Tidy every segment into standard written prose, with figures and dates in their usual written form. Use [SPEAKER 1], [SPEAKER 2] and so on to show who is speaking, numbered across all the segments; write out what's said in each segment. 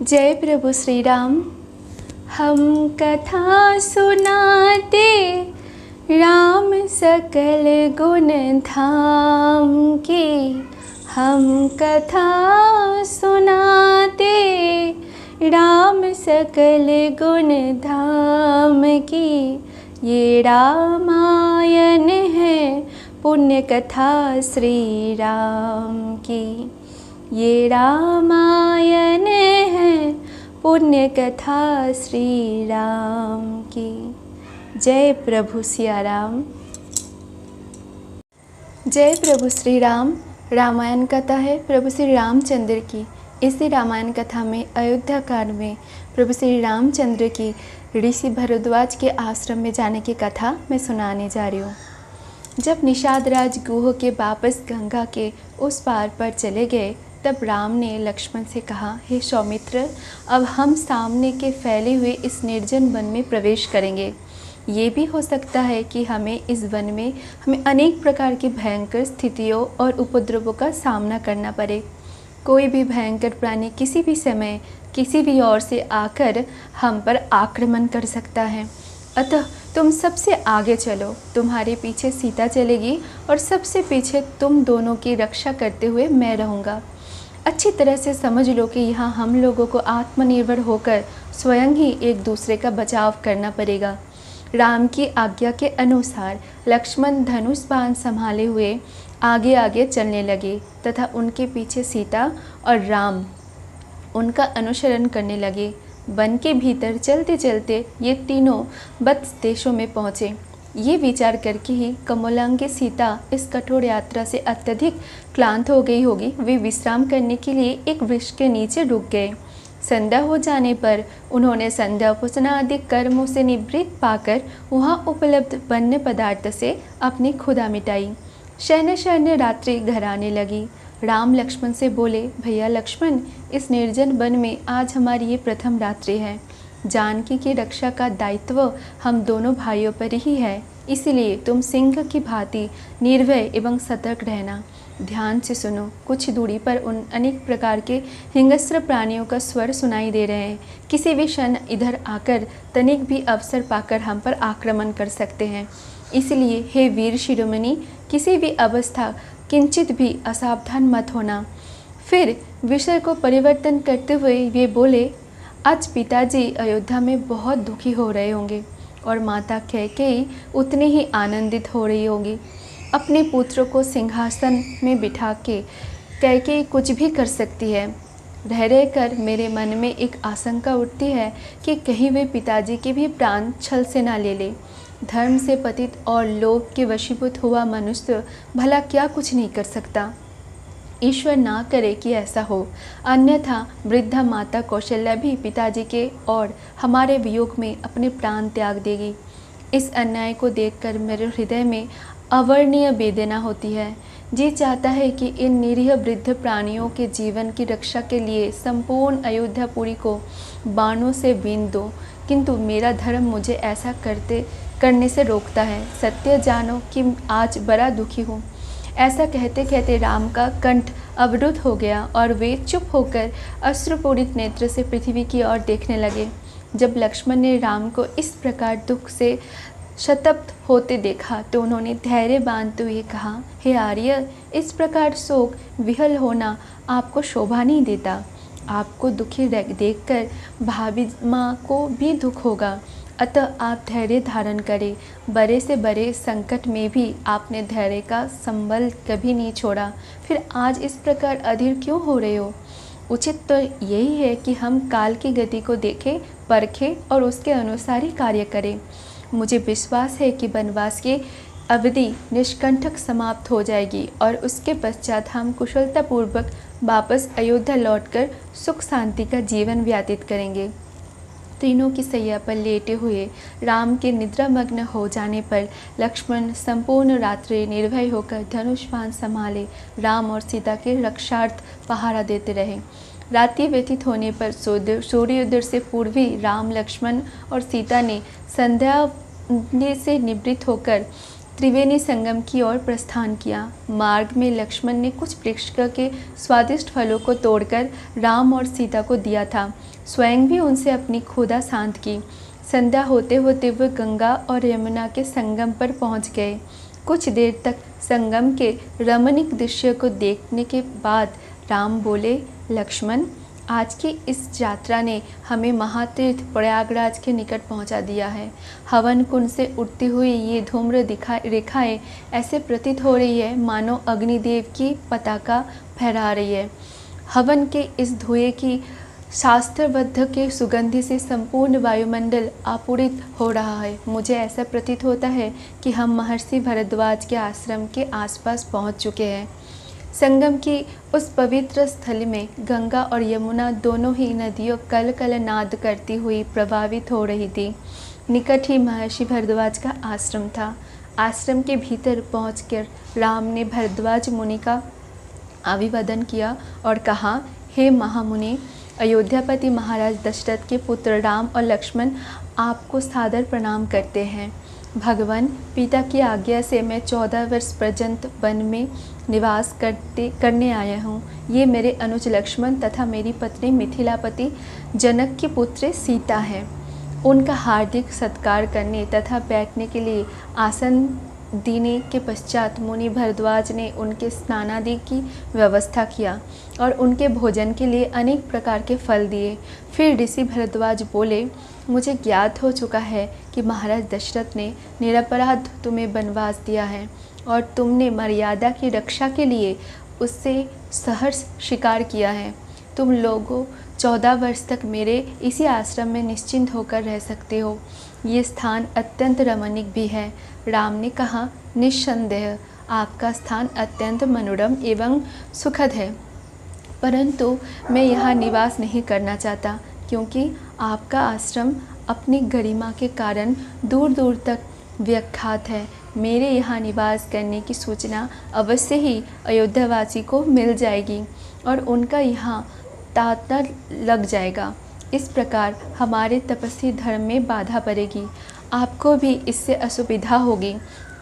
[SPEAKER 1] जय प्रभु श्री राम। हम कथा सुनाते राम सकल गुण धाम की। हम कथा सुनाते राम सकल गुण धाम की। ये रामायण है पुण्य कथा श्री राम की। ये रामायण है पुण्य कथा श्री राम की। जय प्रभु सिया राम। जय प्रभु श्री राम। रामायण कथा है प्रभु श्री रामचंद्र की। इसी रामायण कथा में अयोध्या कांड में प्रभु श्री रामचंद्र की ऋषि भरद्वाज के आश्रम में जाने की कथा मैं सुनाने जा रही हूँ। जब निषाद राज गुह के वापस गंगा के उस पार पर चले गए तब राम ने लक्ष्मण से कहा, हे सौमित्र, अब हम सामने के फैले हुए इस निर्जन वन में प्रवेश करेंगे। ये भी हो सकता है कि हमें इस वन में अनेक प्रकार की भयंकर स्थितियों और उपद्रवों का सामना करना पड़े। कोई भी भयंकर प्राणी किसी भी समय किसी भी ओर से आकर हम पर आक्रमण कर सकता है। अतः तुम सबसे आगे चलो, तुम्हारे पीछे सीता चलेगी और सबसे पीछे तुम दोनों की रक्षा करते हुए मैं रहूँगा। अच्छी तरह से समझ लो कि यहाँ हम लोगों को आत्मनिर्भर होकर स्वयं ही एक दूसरे का बचाव करना पड़ेगा। राम की आज्ञा के अनुसार लक्ष्मण धनुष बाण संभाले हुए आगे आगे चलने लगे तथा उनके पीछे सीता और राम उनका अनुसरण करने लगे। वन के भीतर चलते चलते ये तीनों वत्स देशों में पहुँचे। ये विचार करके ही कमलांगी सीता इस कठोर यात्रा से अत्यधिक क्लांत हो गई होगी। वे विश्राम करने के लिए एक वृक्ष के नीचे रुक गए। संध्या हो जाने पर उन्होंने संध्याउपासना आदि कर्मों से निवृत्त पाकर वहाँ उपलब्ध वन्य पदार्थ से अपनी क्षुधा मिटाई। शयन शयन रात्रि घर आने लगी। राम लक्ष्मण से बोले, भैया लक्ष्मण, इस निर्जन वन में आज हमारी ये प्रथम रात्रि है। जानकी की रक्षा का दायित्व हम दोनों भाइयों पर ही है, इसलिए तुम सिंह की भांति निर्भय एवं सतर्क रहना। ध्यान से सुनो। कुछ दूरी पर उन अनेक प्रकार के हिंस्र प्राणियों का स्वर सुनाई दे रहे हैं। किसी भी क्षण इधर आकर तनिक भी अवसर पाकर हम पर आक्रमण कर सकते हैं। इसलिए हे वीर शिरोमणि, किसी भी अवस्था किंचित भी असावधान मत होना। फिर विषय को परिवर्तन करते हुए वे बोले, आज पिताजी अयोध्या में बहुत दुखी हो रहे होंगे और माता कैकेयी उतनी ही आनंदित हो रही होगी। अपने पुत्र को सिंहासन में बिठा के कैकेयी कुछ भी कर सकती है। रह रहकर मेरे मन में एक आशंका उठती है कि कहीं वे पिताजी के भी प्राण छल से ना ले ले। धर्म से पतित और लोभ के वशीभूत हुआ मनुष्य भला क्या कुछ नहीं कर सकता। ईश्वर ना करे कि ऐसा हो, अन्यथा वृद्धा माता कौशल्या भी पिताजी के और हमारे वियोग में अपने प्राण त्याग देगी। इस अन्याय को देखकर मेरे हृदय में अवर्णनीय वेदना होती है। जी चाहता है कि इन निरीह वृद्ध प्राणियों के जीवन की रक्षा के लिए संपूर्ण अयोध्यापुरी को बाणों से बीन दो, किंतु मेरा धर्म मुझे ऐसा करने से रोकता है। सत्य जानो कि आज बड़ा दुखी हूँ। ऐसा कहते कहते राम का कंठ अवरुद्ध हो गया और वे चुप होकर अश्रुपूरित नेत्र से पृथ्वी की ओर देखने लगे। जब लक्ष्मण ने राम को इस प्रकार दुख से शतप्त होते देखा तो उन्होंने धैर्य बांधते हुए कहा, हे आर्य, इस प्रकार शोक विहल होना आपको शोभा नहीं देता। आपको दुखी देखकर भाभी माँ को भी दुख होगा। अतः आप धैर्य धारण करें। बड़े से बड़े संकट में भी आपने धैर्य का संबल कभी नहीं छोड़ा। फिर आज इस प्रकार अधीर क्यों हो रहे हो? उचित तो यही है कि हम काल की गति को देखें, परखें और उसके अनुसार ही कार्य करें। मुझे विश्वास है कि वनवास की अवधि निष्कंटक समाप्त हो जाएगी और उसके पश्चात हम कुशलतापूर्वक वापस अयोध्या लौटकर सुख शांति का जीवन व्यतीत करेंगे। तीनों की सैया पर लेटे हुए राम के निद्रामग्न हो जाने पर लक्ष्मण संपूर्ण रात्रि निर्भय होकर धनुष बाण संभाले राम और सीता के रक्षार्थ पहरा देते रहे। रात्रि व्यतीत होने पर सूर्योदय से पूर्व राम, लक्ष्मण और सीता ने संध्या से निवृत्त होकर त्रिवेणी संगम की ओर प्रस्थान किया। मार्ग में लक्ष्मण ने कुछ वृक्ष के स्वादिष्ट फलों को तोड़कर राम और सीता को दिया था। स्वयं भी उनसे अपनी क्षुधा शांत की। संध्या होते होते वे गंगा और यमुना के संगम पर पहुंच गए। कुछ देर तक संगम के रमणीक दृश्य को देखने के बाद राम बोले, लक्ष्मण, आज की इस यात्रा ने हमें महातीर्थ प्रयागराज के निकट पहुंचा दिया है। हवन कुंड से उठती हुई ये धूम्र रेखाएं ऐसे प्रतीत हो रही है मानो अग्निदेव की पताका फहरा रही है। हवन के इस धुएं की शास्त्रबद्ध के सुगंधि से संपूर्ण वायुमंडल आपूरित हो रहा है। मुझे ऐसा प्रतीत होता है कि हम महर्षि भरद्वाज के आश्रम के आसपास पहुंच चुके हैं। संगम की उस पवित्र स्थल में गंगा और यमुना दोनों ही नदियों कल कल नाद करती हुई प्रभावित हो रही थी। निकट ही महर्षि भरद्वाज का आश्रम था। आश्रम के भीतर पहुंचकर राम ने भरद्वाज मुनि का अभिवादन किया और कहा, हे महामुनि, अयोध्यापति महाराज दशरथ के पुत्र राम और लक्ष्मण आपको सादर प्रणाम करते हैं। भगवान पिता की आज्ञा से मैं 14 वर्ष पर्यंत वन में निवास करने आया हूँ। ये मेरे अनुज लक्ष्मण तथा मेरी पत्नी मिथिलापति जनक की पुत्री सीता है। उनका हार्दिक सत्कार करने तथा बैठने के लिए आसन देने के पश्चात मुनि भरद्वाज ने उनके स्नानादि की व्यवस्था किया और उनके भोजन के लिए अनेक प्रकार के फल दिए। फिर ऋषि भरद्वाज बोले, मुझे ज्ञात हो चुका है कि महाराज दशरथ ने निरपराध तुम्हें वनवास दिया है और तुमने मर्यादा की रक्षा के लिए उससे सहर्ष शिकार किया है। तुम लोगों 14 वर्ष तक मेरे इसी आश्रम में निश्चिंत होकर रह सकते हो। ये स्थान अत्यंत रमणीक भी है। राम ने कहा, निस्संदेह आपका स्थान अत्यंत मनोरम एवं सुखद है, परंतु मैं यहाँ निवास नहीं करना चाहता, क्योंकि आपका आश्रम अपनी गरिमा के कारण दूर दूर तक विख्यात है। मेरे यहाँ निवास करने की सूचना अवश्य ही अयोध्यावासी को मिल जाएगी और उनका यहाँ तांता लग जाएगा। इस प्रकार हमारे तपस्वी धर्म में बाधा पड़ेगी, आपको भी इससे असुविधा होगी।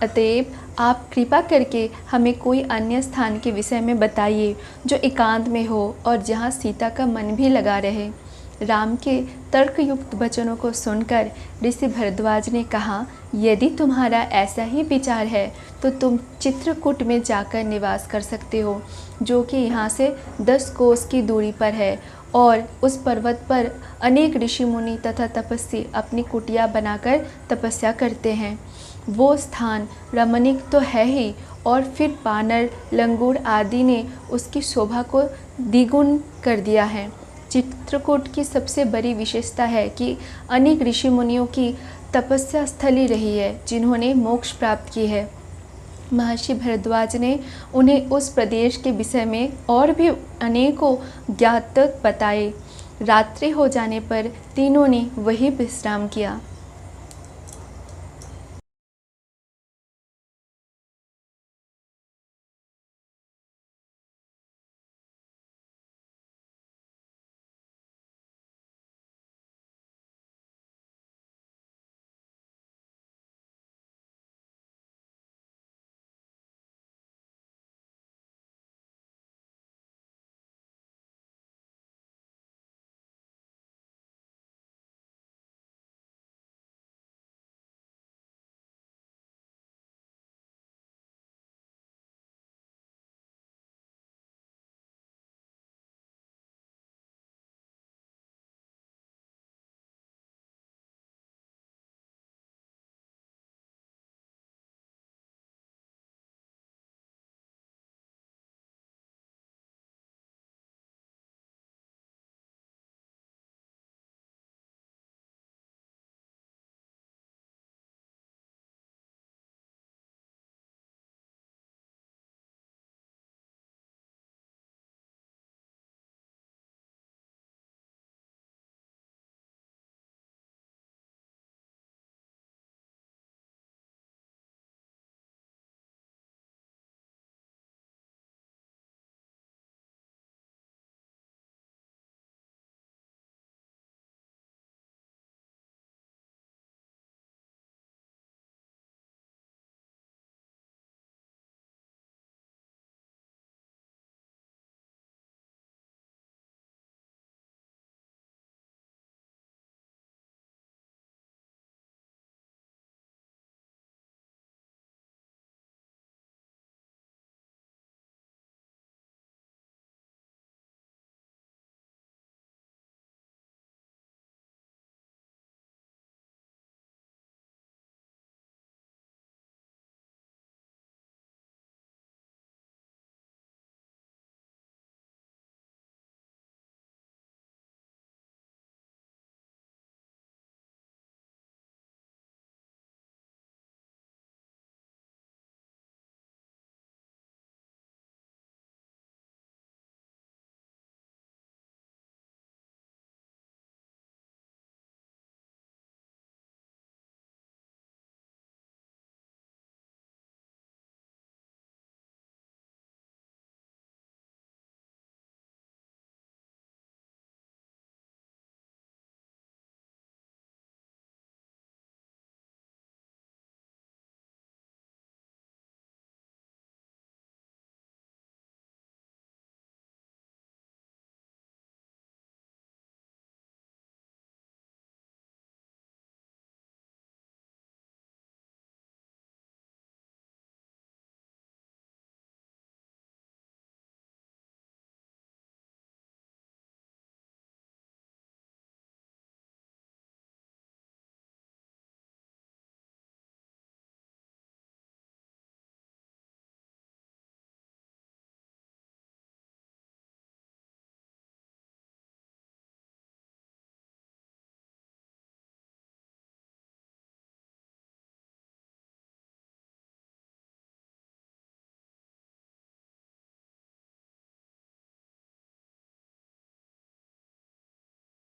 [SPEAKER 1] अतएव आप कृपा करके हमें कोई अन्य स्थान के विषय में बताइए जो एकांत में हो और जहाँ सीता का मन भी लगा रहे। राम के तर्कयुक्त वचनों को सुनकर ऋषि भरद्वाज ने कहा, यदि तुम्हारा ऐसा ही विचार है तो तुम चित्रकूट में जाकर निवास कर सकते हो, जो कि यहाँ से 10 कोस की दूरी पर है, और उस पर्वत पर अनेक ऋषि मुनि तथा तपस्वी अपनी कुटिया बनाकर तपस्या करते हैं। वो स्थान रमणीक तो है ही, और फिर बानर, लंगूर आदि ने उसकी शोभा को द्विगुण कर दिया है। चित्रकूट की सबसे बड़ी विशेषता है कि अनेक ऋषि मुनियों की तपस्या स्थली रही है, जिन्होंने मोक्ष प्राप्त की है। महर्षि भरद्वाज ने उन्हें उस प्रदेश के विषय में और भी अनेकों ज्ञात बताए। रात्रि हो जाने पर तीनों ने वहीं विश्राम किया।